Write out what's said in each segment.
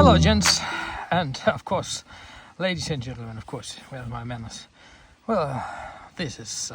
Hello gents, and of course, ladies and gentlemen, of course, where's my manners? Well, this is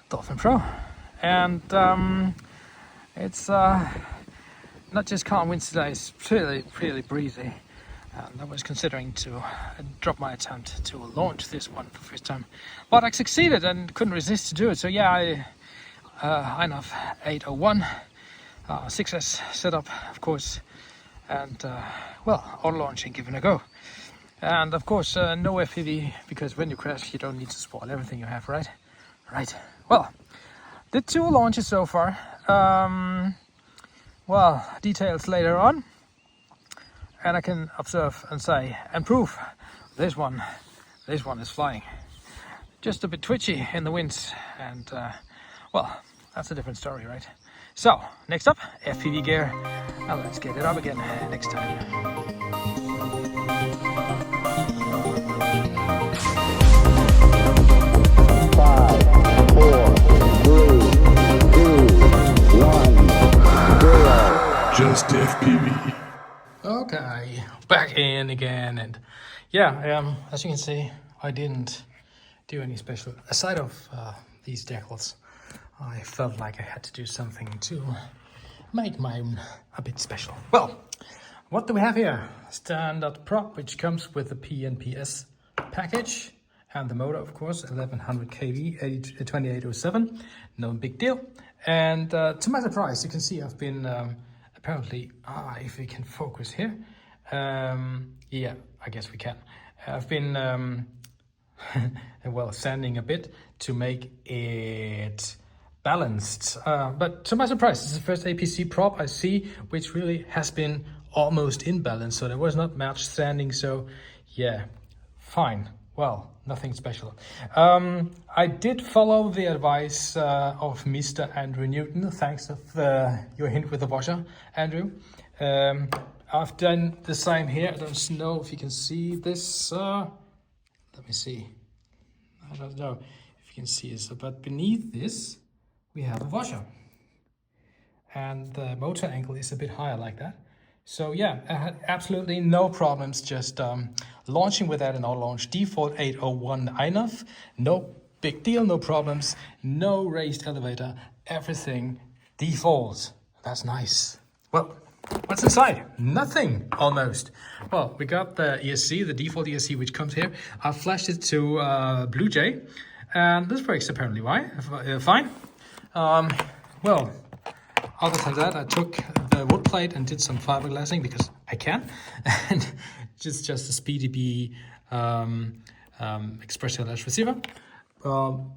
Dolphin Pro, and it's not just calm winds today, it's really breezy. And I was considering to drop my attempt to launch this one for the first time, but I succeeded and couldn't resist to do it. So yeah, INAF 801 6S setup, of course, and well, auto launching given a go. And of course, no FPV, because when you crash, you don't need to spoil everything you have, right? Right. Well, did 2 launches so far. Well, details later on. And I can observe and say and prove this one is flying. Just a bit twitchy in the winds, and well, that's a different story, right? So next up, FPV gear, and let's get it up again next time. 5, 4, 3, 2, 1, 0. JustFPV. Okay, back in again, and yeah, as you can see, I didn't do any special aside of these decals. I felt like I had to do something to make my own a bit special. Well, what do we have here? Standard prop, which comes with the PnP-S package, and the motor, of course, 1100 kV, 2807, no big deal. And to my surprise, you can see I've been apparently, if we can focus here, yeah, I guess we can. I've been, well, sanding a bit to make it balanced. But to my surprise, this is the first APC prop I see which really has been almost in balance, so there was not much sanding, so yeah, fine. Well, nothing special. I did follow the advice of Mr. Andrew Newton, thanks to your hint with the washer, Andrew. I've done the same here. I don't know if you can see this. Let me see. I don't know if you can see this, but beneath this, we have a washer. And the motor angle is a bit higher like that. So yeah, I had absolutely no problems just launching with that in auto launch. Default 801 INAF, no big deal, no problems, no raised elevator, everything default. That's nice. Well, what's inside? Nothing, almost. Well, we got the ESC, the default ESC, which comes here. I flashed it to BlueJay, and this works apparently. Why? Fine. Well, other than that, I took the wood plate and did some fiberglassing because I can, and just a speedy B express receiver.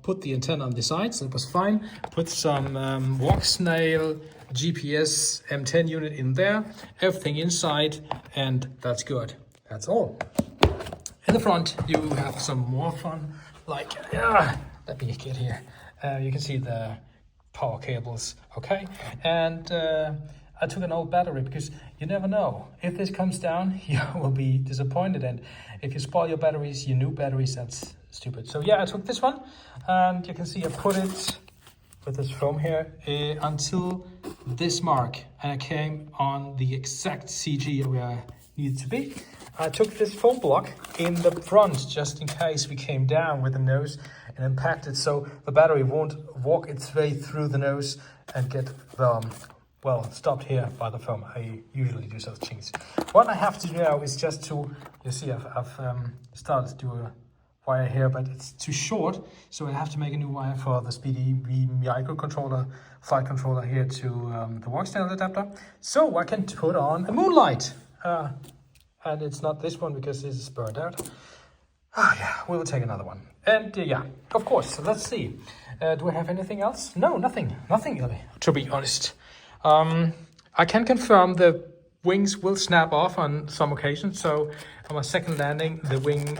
Put the antenna on the sides, it was fine. Put some walk snail GPS M10 unit in there, everything inside, and that's good. That's all. In the front, you have some more fun, like, let me get here. You can see the power cables, okay? And I took an old battery because you never know. If this comes down, you will be disappointed. And if you spoil your batteries, your new batteries, that's stupid. So yeah, I took this one, and you can see I put it with this foam here until this mark. And I came on the exact CG where I needed to be. I took this foam block in the front just in case we came down with the nose and impacted, so the battery won't walk its way through the nose and get well, stopped here by the foam. I usually do such things. What I have to do now is just to, you see, I've started to do a wire here, but it's too short, so I have to make a new wire for the Speedy microcontroller, flight controller here to the walk stand adapter, so I can put on a moonlight. And it's not this one because this is burned out. Yeah, we will take another one. And yeah, of course, so let's see. Do we have anything else? No, nothing really, to be honest. I can confirm the wings will snap off on some occasions. So on my second landing, the wing,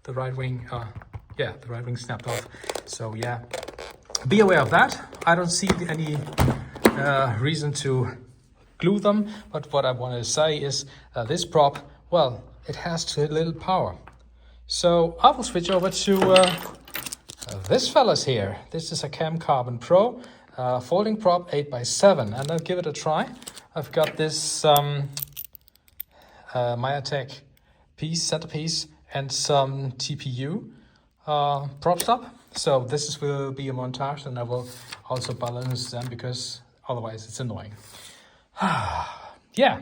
the right wing snapped off. So yeah, be aware of that. I don't see any reason to glue them, but what I want to say is this prop, well, it has too little power. So I will switch over to this fella's here. This is a Carbon Pro folding prop 8x7, and I'll give it a try. I've got this Myatech piece, centerpiece, and some TPU prop stop. So this will be a montage, and I will also balance them because otherwise it's annoying. Yeah.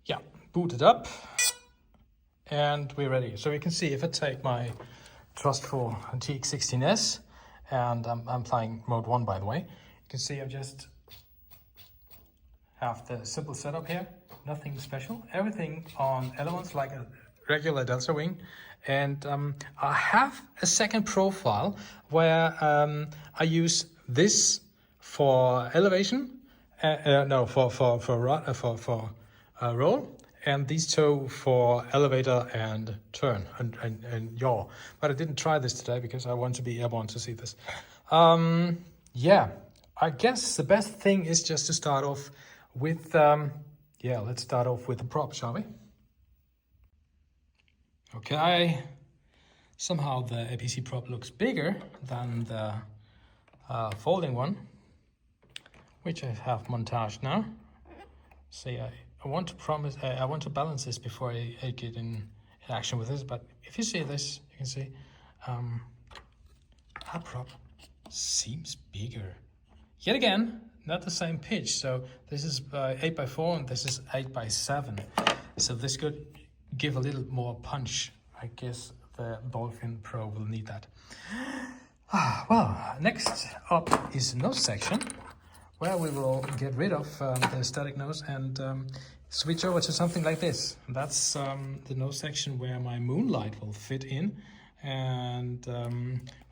Yeah, boot it up, and we're ready. So you can see if I take my trustful TX16S, and I'm playing mode 1, by the way, you can see I just have the simple setup here, nothing special, everything on elements like a regular delta wing. And I have a second profile where I use this for elevation, roll, and these two for elevator and turn and yaw. But I didn't try this today because I want to be airborne to see this. Yeah, I guess the best thing is just to start off with, let's start off with the prop, shall we? Okay, somehow the APC prop looks bigger than the folding one, which I have montaged now. See, I want to balance this before I get in action with this, but if you see this, you can see our prop seems bigger. Yet again, not the same pitch. So this is 8x4 and this is 8x7. So this could give a little more punch. I guess the Dolphin Pro will need that. Well, next up is nose section, where we will get rid of the static nose and switch over to something like this. That's the nose section where my moonlight will fit in, and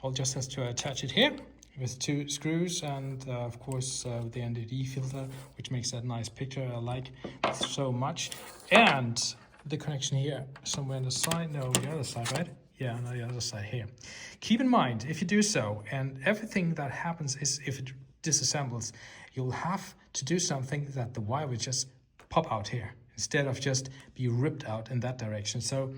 I'll just have to attach it here with 2 screws and of course the NDD filter, which makes that nice picture I like so much. And the connection here, somewhere on the side, no, the other side, right? Yeah, on the other side here. Keep in mind, if you do so, and everything that happens is if it disassembles, you'll have to do something that the wire will just pop out here instead of just be ripped out in that direction. So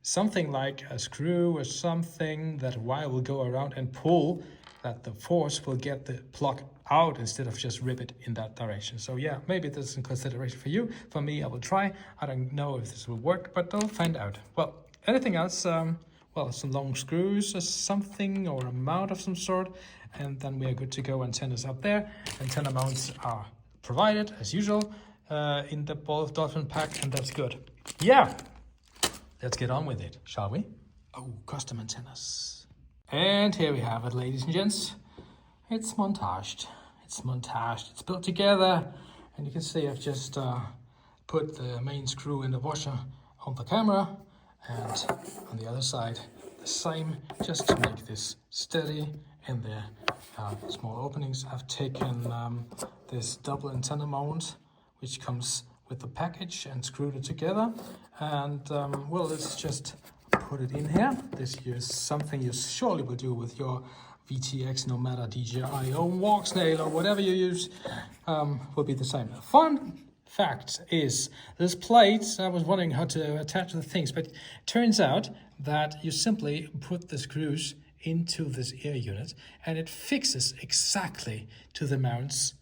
something like a screw or something that wire will go around and pull, that the force will get the plug out instead of just rip it in that direction. So yeah, maybe this is in consideration for you. For me, I will try. I don't know if this will work, but I'll find out. Well, anything else? Well, some long screws or something, or a mount of some sort, and then we are good to go. Antennas up there. Antenna mounts are provided as usual in the Dolphin pack, and that's good. Yeah, let's get on with it, shall we? Oh, custom antennas. And here we have it, ladies and gents. It's montaged. It's built together, and you can see I've just put the main screw in the washer on the camera, and on the other side the same, just to make this steady in the small openings. I've taken this double antenna mount, which comes with the package, and screwed it together. And well, let's just put it in here. This is something you surely will do with your VTX, no matter DJI or walk snail or whatever you use, will be the same. Fun fact is this plate, I was wondering how to attach the things, but it turns out that you simply put the screws into this air unit and it fixes exactly to the mounts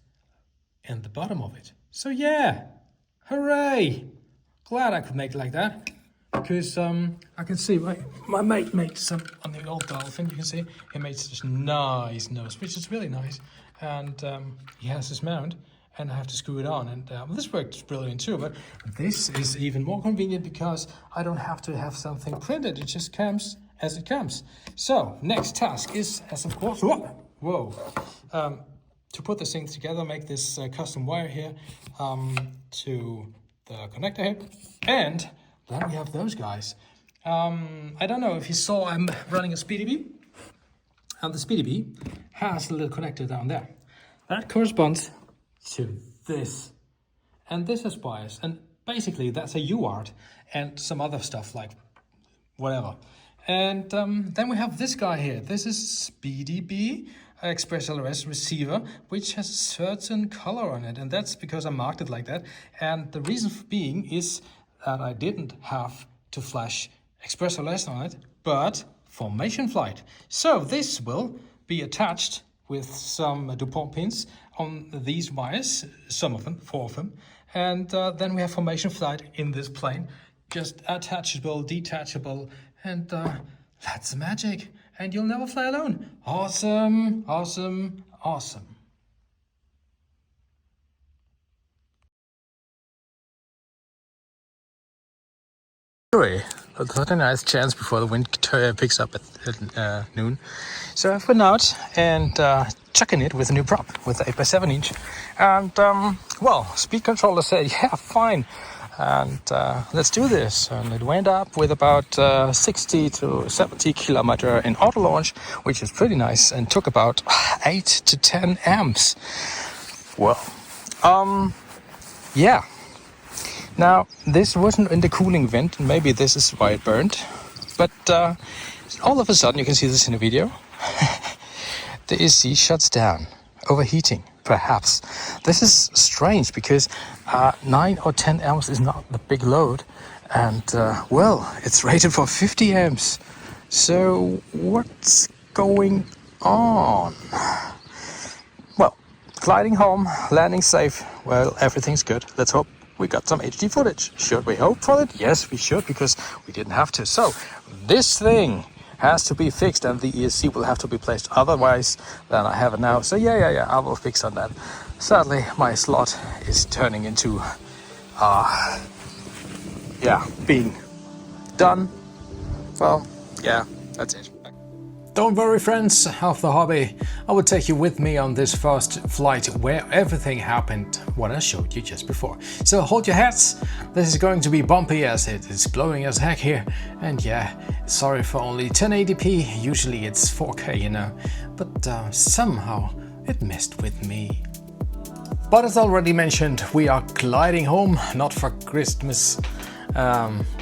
in the bottom of it. So yeah, hooray! Glad I could make it like that. Because I can see my mate made some on the old Dolphin. You can see he made such a nice nose, which is really nice. And he has this mount, and I have to screw it on. And this works brilliant too. But this is even more convenient because I don't have to have something printed. It just comes as it comes. So next task is, as of course, to put this thing together, make this custom wire here to the connector here, and then we have those guys. I don't know if you saw, I'm running a Speedy Bee, and the Speedy Bee has a little connector down there. That corresponds to this. And this is bias. And basically that's a UART and some other stuff like whatever. And then we have this guy here. This is Speedy Bee Express LRS receiver, which has a certain color on it. And that's because I marked it like that. And the reason for being is that I didn't have to flash Express LRS on it, but formation flight. So this will be attached with some DuPont pins on these wires, some of them, 4 of them. And then we have formation flight in this plane, just attachable, detachable, and that's the magic. And you'll never fly alone. Awesome, awesome, awesome. Got a nice chance before the wind picks up at noon. So I've been out and chucking it with a new prop, with the 8x7 inch. And well, speed controller said, yeah, fine. And let's do this. And it went up with about 60 to 70 kilometer in auto launch, which is pretty nice, and took about 8 to 10 amps. Well, yeah. Now, this wasn't in the cooling vent, and maybe this is why it burned. But all of a sudden, you can see this in the video, the AC shuts down, overheating, perhaps. This is strange because 9 or 10 amps is not the big load. And, well, it's rated for 50 amps. So, what's going on? Well, gliding home, landing safe, well, everything's good. Let's hope we got some HD footage. Should we hope for it? Yes, we should, because we didn't have to. So, this thing has to be fixed, and the ESC will have to be placed otherwise than I have it now. So yeah, I will fix on that. Sadly, my slot is turning into, being done. Well, yeah, that's it. Don't worry, friends of the hobby, I will take you with me on this first flight where everything happened what I showed you just before. So hold your hats, this is going to be bumpy as it is blowing as heck here. And yeah, sorry for only 1080p, usually it's 4K, you know, but somehow it messed with me. But as already mentioned, we are gliding home, not for Christmas.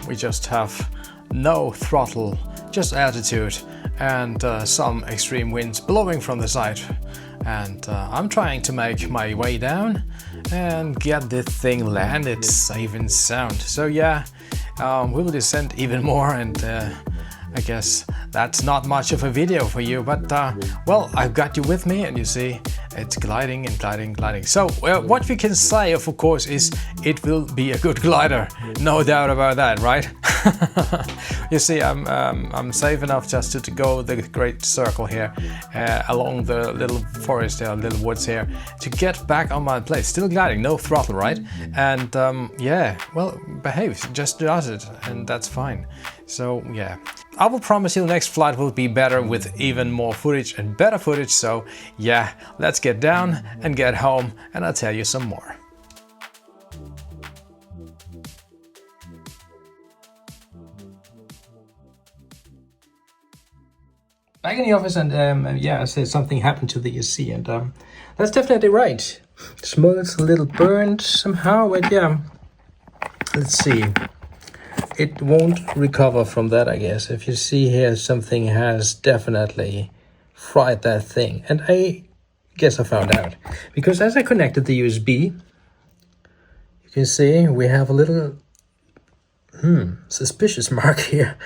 We just have no throttle, just altitude, and some extreme winds blowing from the side. And I'm trying to make my way down and get this thing landed safe and sound. So yeah, we will descend even more, and I guess that's not much of a video for you, but well, I've got you with me, and you see it's gliding and gliding, gliding. So what we can say, of course, is it will be a good glider, no doubt about that, right? You see, I'm safe enough just to go the great circle here along the little forest here, little woods here, to get back on my place. Still gliding, no throttle, right? And yeah, well, behaves, just does it, and that's fine. So yeah, I will promise you the next flight will be better with even more footage and better footage. So yeah, let's get down and get home, and I'll tell you some more. Back in the office, and yeah, I said something happened to the ESC, and that's definitely right. Smells a little burned somehow, but yeah, let's see. It won't recover from that, I guess. If you see here, something has definitely fried that thing, and I guess I found out because as I connected the USB, you can see we have a little suspicious mark here.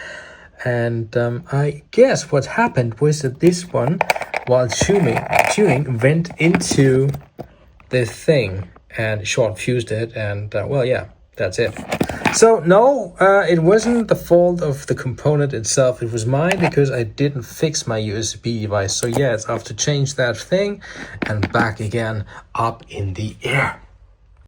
And I guess what happened was that this one, while tuning went into the thing and short fused it, and well, yeah, that's it. So no, it wasn't the fault of the component itself, it was mine because I didn't fix my USB device. So yes, I have to change that thing and back again up in the air.